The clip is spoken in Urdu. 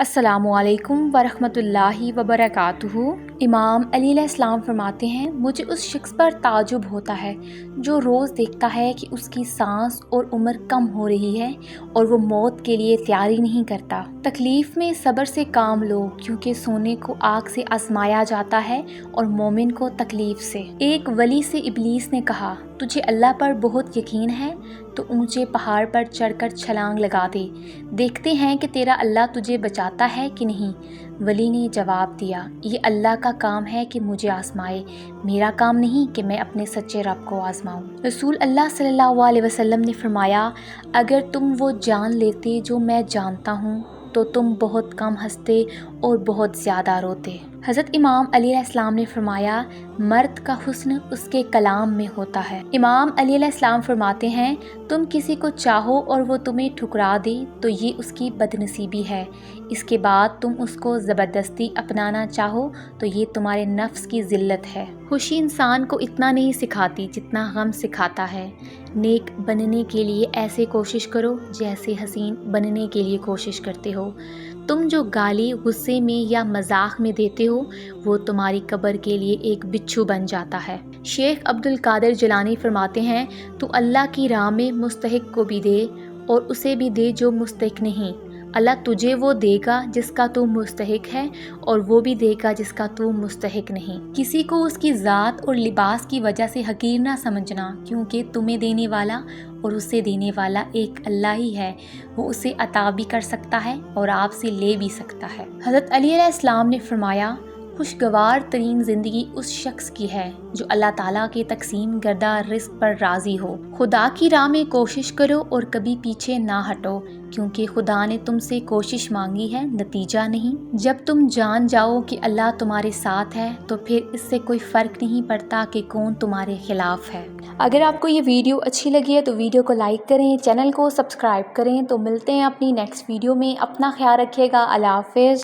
السلام علیکم ورحمۃ اللہ وبرکاتہ۔ امام علی علیہ السلام فرماتے ہیں، مجھے اس شخص پر تعجب ہوتا ہے جو روز دیکھتا ہے کہ اس کی سانس اور عمر کم ہو رہی ہے اور وہ موت کے لیے تیاری نہیں کرتا۔ تکلیف میں صبر سے کام لو، کیونکہ سونے کو آگ سے آزمایا جاتا ہے اور مومن کو تکلیف سے۔ ایک ولی سے ابلیس نے کہا، تجھے اللہ پر بہت یقین ہے تو اونچے پہاڑ پر چڑھ کر چھلانگ لگا دے، دیکھتے ہیں کہ تیرا اللہ تجھے بچاتا ہے کہ نہیں۔ ولی نے جواب دیا، یہ اللہ کا کام ہے کہ مجھے آزمائے، میرا کام نہیں کہ میں اپنے سچے رب کو آزماؤں۔ رسول اللہ صلی اللہ علیہ وسلم نے فرمایا، اگر تم وہ جان لیتے جو میں جانتا ہوں تو تم بہت کم ہنستے اور بہت زیادہ روتے۔ حضرت امام علی علیہ السلام نے فرمایا، مرد کا حسن اس کے کلام میں ہوتا ہے۔ امام علی علیہ السلام فرماتے ہیں، تم کسی کو چاہو اور وہ تمہیں ٹھکرا دے تو یہ اس کی بدنصیبی ہے، اس کے بعد تم اس کو زبردستی اپنانا چاہو تو یہ تمہارے نفس کی ذلت ہے۔ خوشی انسان کو اتنا نہیں سکھاتی جتنا غم سکھاتا ہے۔ نیک بننے کے لیے ایسے کوشش کرو جیسے حسین بننے کے لیے کوشش کرتے ہو۔ تم جو گالی غصے میں یا مذاق میں دیتے ہو وہ تمہاری قبر کے لیے ایک بچھو بن جاتا ہے۔ شیخ عبد القادر جیلانی فرماتے ہیں، تو اللہ کی راہ میں مستحق کو بھی دے اور اسے بھی دے جو مستحق نہیں۔ اللہ تجھے وہ دے گا جس کا تو مستحق ہے اور وہ بھی دے گا جس کا تو مستحق نہیں۔ کسی کو اس کی ذات اور لباس کی وجہ سے حقیر نہ سمجھنا، کیونکہ تمہیں دینے والا اور اسے دینے والا ایک اللہ ہی ہے، وہ اسے عطا بھی کر سکتا ہے اور آپ سے لے بھی سکتا ہے۔ حضرت علی علیہ السلام نے فرمایا، خوشگوار ترین زندگی اس شخص کی ہے جو اللہ تعالیٰ کے تقسیم کردہ رزق پر راضی ہو۔ خدا کی راہ میں کوشش کرو اور کبھی پیچھے نہ ہٹو، کیونکہ خدا نے تم سے کوشش مانگی ہے، نتیجہ نہیں۔ جب تم جان جاؤ کہ اللہ تمہارے ساتھ ہے تو پھر اس سے کوئی فرق نہیں پڑتا کہ کون تمہارے خلاف ہے۔ اگر آپ کو یہ ویڈیو اچھی لگی ہے تو ویڈیو کو لائک کریں، چینل کو سبسکرائب کریں۔ تو ملتے ہیں اپنی نیکسٹ ویڈیو میں، اپنا خیال رکھیے گا، اللہ حافظ۔